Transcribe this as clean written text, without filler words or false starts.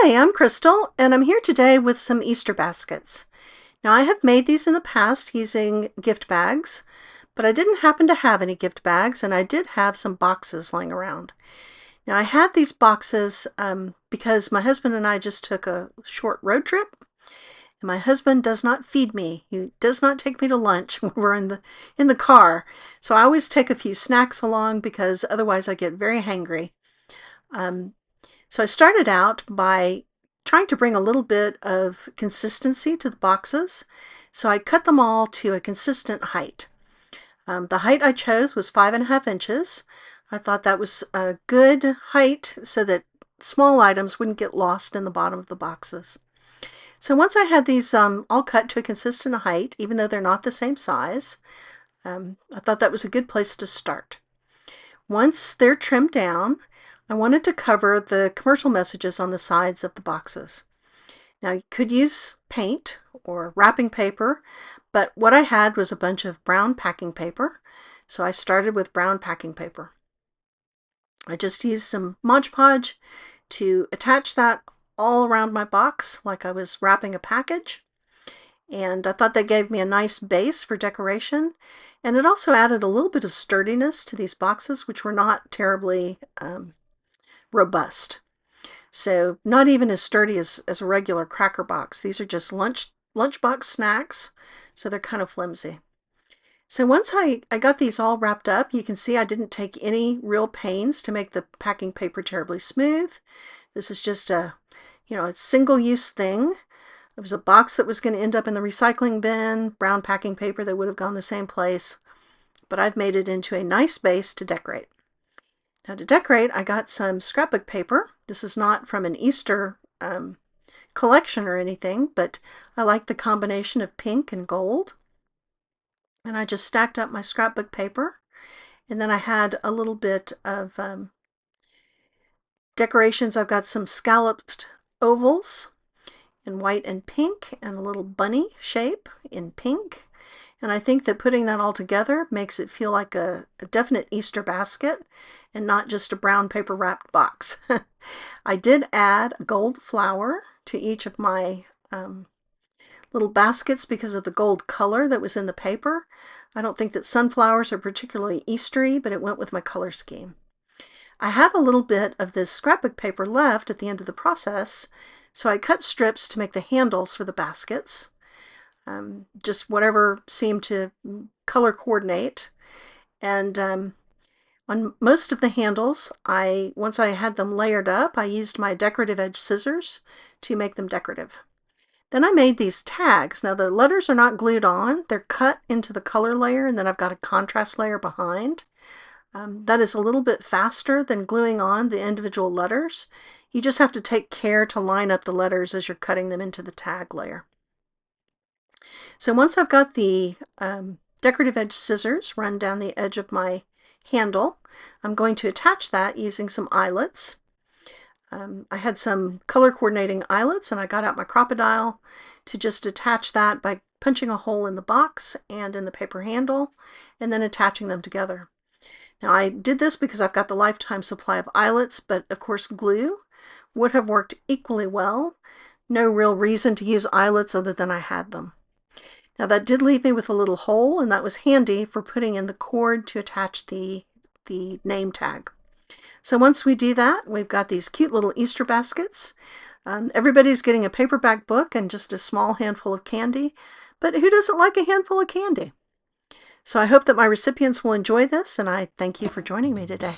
Hi, I'm Crystal, and I'm here today with some Easter baskets. Now, I have made these in the past using gift bags, but I didn't happen to have any gift bags, and I did have some boxes laying around. Now, I had these boxes because my husband and I just took a short road trip, and my husband does not feed me. He does not take me to lunch when we're in the car. So I always take a few snacks along because otherwise I get very hangry. So I started out by trying to bring a little bit of consistency to the boxes. So I cut them all to a consistent height. The height I chose was 5.5 inches. I thought that was a good height so that small items wouldn't get lost in the bottom of the boxes. So once I had these all cut to a consistent height, even though they're not the same size, I thought that was a good place to start. Once they're trimmed down, I wanted to cover the commercial messages on the sides of the boxes. Now, you could use paint or wrapping paper, but what I had was a bunch of brown packing paper, so I started with brown packing paper. I just used some Mod Podge to attach that all around my box like I was wrapping a package, and I thought that gave me a nice base for decoration, and it also added a little bit of sturdiness to these boxes, which were not terribly robust. So not even as sturdy as a regular cracker box. These are just lunchbox snacks, so they're kind of flimsy. So once I got these all wrapped up, you can see I didn't take any real pains to make the packing paper terribly smooth. This is just a single-use thing. It was a box that was going to end up in the recycling bin, brown packing paper that would have gone the same place, but I've made it into a nice base to decorate. Now to decorate, I got some scrapbook paper. This is not from an Easter collection or anything, but I like the combination of pink and gold. And I just stacked up my scrapbook paper. And then I had a little bit of decorations. I've got some scalloped ovals in white and pink, and a little bunny shape in pink. And I think that putting that all together makes it feel like a definite Easter basket and not just a brown paper wrapped box. I did add a gold flower to each of my little baskets because of the gold color that was in the paper. I don't think that sunflowers are particularly Eastery, but it went with my color scheme. I had a little bit of this scrapbook paper left at the end of the process, so I cut strips to make the handles for the baskets. Just whatever seemed to color coordinate. And on most of the handles, once I had them layered up, I used my decorative edge scissors to make them decorative. Then I made these tags. Now the letters are not glued on, they're cut into the color layer, and then I've got a contrast layer behind. That is a little bit faster than gluing on the individual letters. You just have to take care to line up the letters as you're cutting them into the tag layer. So once I've got the decorative edge scissors run down the edge of my handle, I'm going to attach that using some eyelets. I had some color coordinating eyelets, and I got out my Crop-A-Dile to just attach that by punching a hole in the box and in the paper handle, and then attaching them together. Now I did this because I've got the lifetime supply of eyelets, but of course glue would have worked equally well. No real reason to use eyelets other than I had them. Now that did leave me with a little hole, and that was handy for putting in the cord to attach the name tag. So once we do that, we've got these cute little Easter baskets. Everybody's getting a paperback book and just a small handful of candy, but who doesn't like a handful of candy? So I hope that my recipients will enjoy this, and I thank you for joining me today.